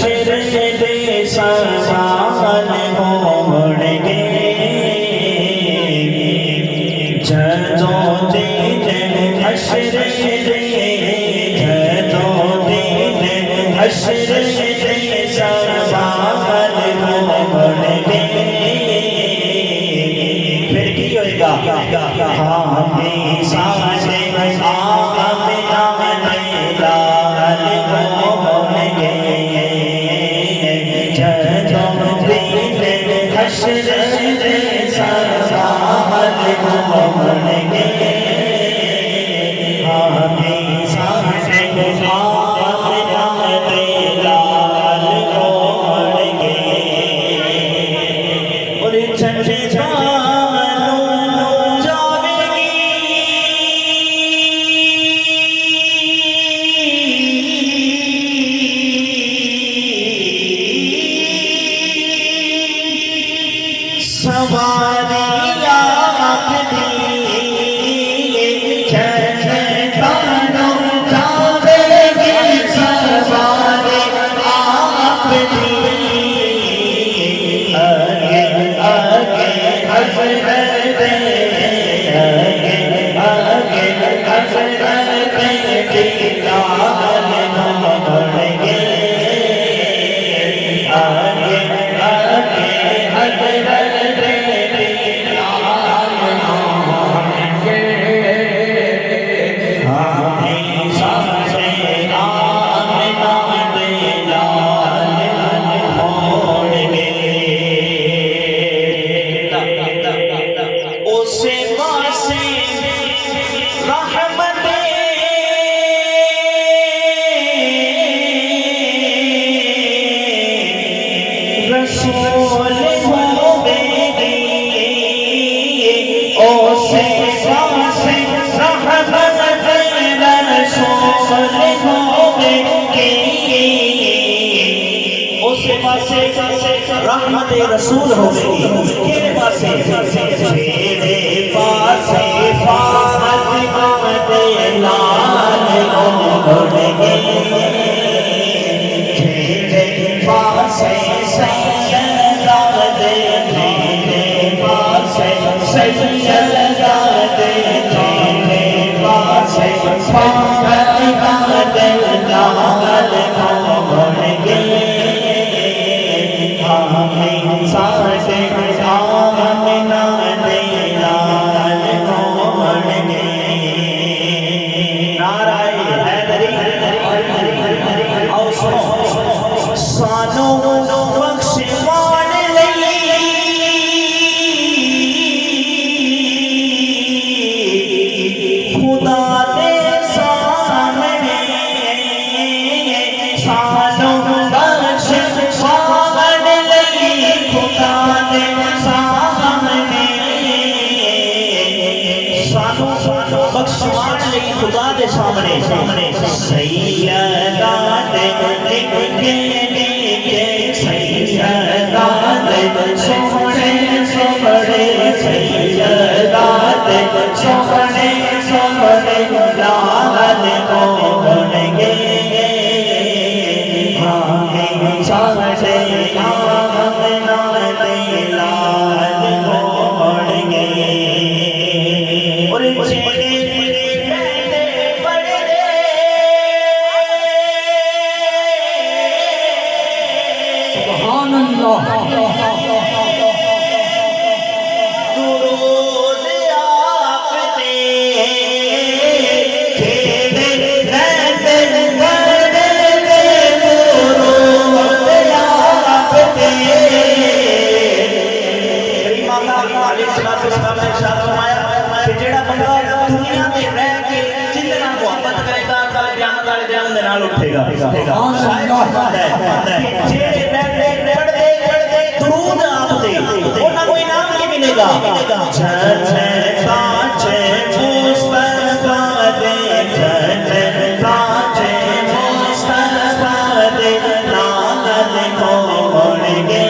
हशर दे सवाल होणगे जदों दिन हशर दे जदों दिन हशर दे सवाल होणगे फिर की होएगा हामी सारे आमिना दे लाल होणगे जदों दिन हशर दे सवाल होणगे हामी सारे आमिना दे लाल होणगे और झंडे सवारिया अपनी जनतानो जावेगी सवारी अपनी आगे आगे हज़रत आगे आगे हज़रत बिलाल होणगे आगे आगे हज़रत रसूल होवेगी ओ से पासे रहमत रसूल होवेगी ओ से पासे रहमत रसूल होवेगी केरे पासे तेरे पासे फातिमा दे लाल होणगे तेरे पासे सैयदा दे तेरे पासे सैयदा दे तेरे पासे फातिमा दे लाल होणगे हामी सारे आमिना दे लाल होणगे नाराए हैदरी आओ सुनो सानू बख्शवान लई खुदा दे सामने सानू बख्शवान लई खुदा दे सामने सानू बख्शवान लई खुदा दे सामने सैयदा दे लिखे सैयदा दे सोहणे सोहणे सैयदा दे सोहणे सोहणे लाल होणगे हामी सारे आमिना दे लाल होणगे और दुरूद आप पे खेले रहते बड़े दुरूद आप पे माता अलैहिस्सलाम ने इरशाद फरमाया कि जेड़ा बंदा दुनिया में रह के जिंदे नाल मोहब्बत करेगा कल क़यामत वाले दिन दे नाल उठेगा जेड़े रहते पढ़दे दुरूद आप दे उन्हां को इनाम की मिलेगा काचे मुस्तफा दे काचे मुस्तफा दे लाल होणगे